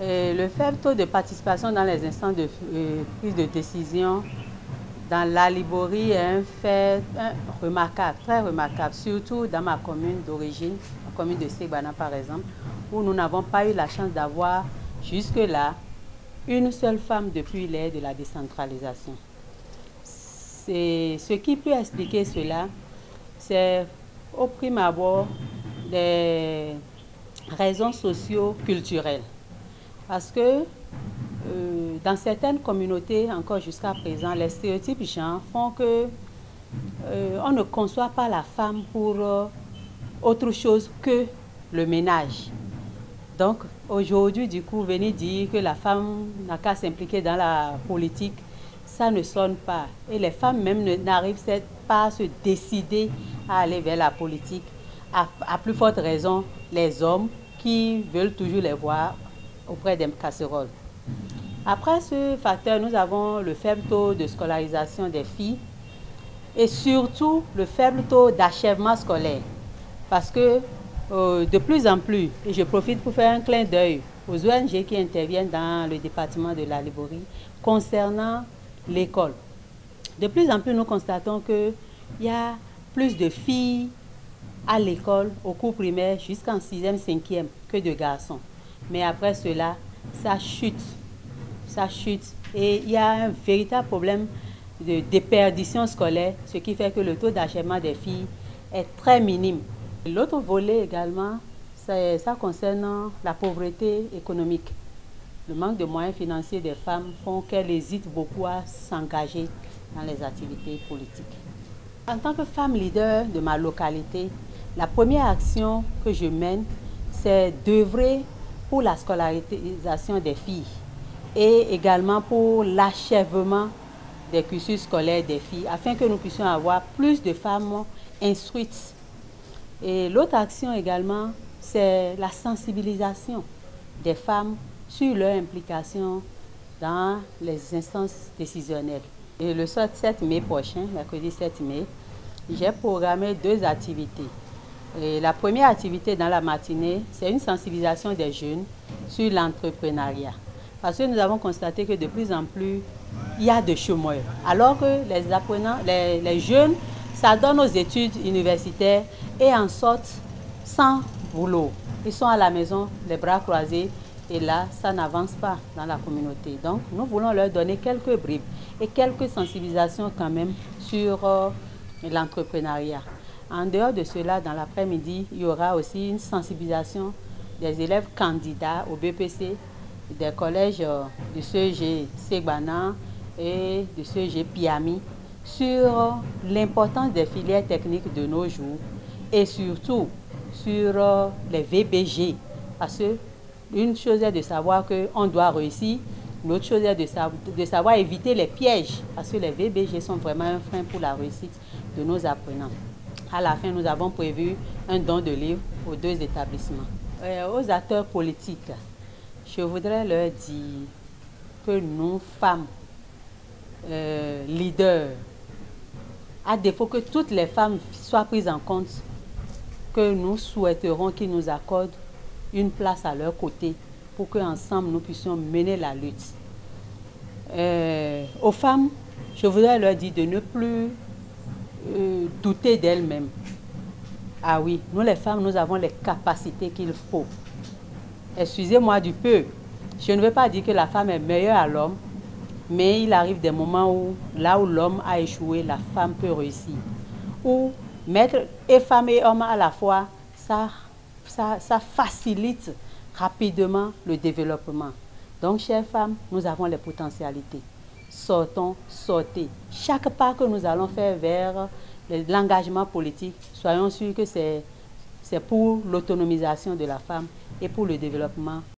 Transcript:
Le faible taux de participation dans les instances de prise de décision dans l'Aliborie est un fait remarquable, très remarquable, surtout dans ma commune d'origine, la commune de Segbana par exemple, où nous n'avons pas eu la chance d'avoir jusque-là une seule femme depuis l'ère de la décentralisation. Ce qui peut expliquer cela, c'est au prime abord des raisons socio-culturelles. Parce que dans certaines communautés, encore jusqu'à présent, les stéréotypes genre font que on ne conçoit pas la femme pour autre chose que le ménage. Donc aujourd'hui, du coup, venir dire que la femme n'a qu'à s'impliquer dans la politique, ça ne sonne pas. Et les femmes même n'arrivent pas à se décider à aller vers la politique. À plus forte raison, les hommes qui veulent toujours les voir auprès des casseroles. Après ce facteur, nous avons le faible taux de scolarisation des filles et surtout le faible taux d'achèvement scolaire. Parce que de plus en plus, et je profite pour faire un clin d'œil aux ONG qui interviennent dans le département de l'Aliborie concernant l'école. De plus en plus, nous constatons qu'il y a plus de filles à l'école, au cours primaire, jusqu'en 6e, 5e, que de garçons. Mais après cela, ça chute. Ça chute. Et il y a un véritable problème de déperdition scolaire, ce qui fait que le taux d'achèvement des filles est très minime. L'autre volet également, ça concerne la pauvreté économique. Le manque de moyens financiers des femmes font qu'elles hésitent beaucoup à s'engager dans les activités politiques. En tant que femme leader de ma localité, la première action que je mène, c'est d'œuvrer pour la scolarisation des filles et également pour l'achèvement des cursus scolaires des filles, afin que nous puissions avoir plus de femmes instruites. Et l'autre action également, c'est la sensibilisation des femmes sur leur implication dans les instances décisionnelles. Et le 7 mai prochain, mercredi 7 mai, j'ai programmé 2 activités. Et la première activité dans la matinée, c'est une sensibilisation des jeunes sur l'entrepreneuriat. Parce que nous avons constaté que de plus en plus, il y a de chômeurs. Alors que les apprenants, les jeunes s'adonnent aux études universitaires et en sortent sans boulot. Ils sont à la maison, les bras croisés, et là, ça n'avance pas dans la communauté. Donc, nous voulons leur donner quelques bribes et quelques sensibilisations quand même sur l'entrepreneuriat. En dehors de cela, dans l'après-midi, il y aura aussi une sensibilisation des élèves candidats au BPC, des collèges du CEG Segbana et du CEG Piami sur l'importance des filières techniques de nos jours et surtout sur les VBG. Parce que une chose est de savoir qu'on doit réussir, l'autre chose est de savoir éviter les pièges, parce que les VBG sont vraiment un frein pour la réussite de nos apprenants. À la fin, nous avons prévu un don de livres aux 2 établissements. Aux acteurs politiques, je voudrais leur dire que nous, femmes, leaders, à défaut que toutes les femmes soient prises en compte, que nous souhaiterons qu'ils nous accordent une place à leur côté pour qu'ensemble nous puissions mener la lutte. Aux femmes, je voudrais leur dire de ne plus douter d'elles-mêmes. Ah oui, nous les femmes, nous avons les capacités qu'il faut. Excusez-moi du peu, je ne veux pas dire que la femme est meilleure à l'homme, mais il arrive des moments où, là où l'homme a échoué, la femme peut réussir. Ou mettre et femme et homme à la fois, ça facilite rapidement le développement. Donc, chères femmes, nous avons les potentialités. Sortons, sortez. Chaque pas que nous allons faire vers l'engagement politique, soyons sûrs que c'est pour l'autonomisation de la femme et pour le développement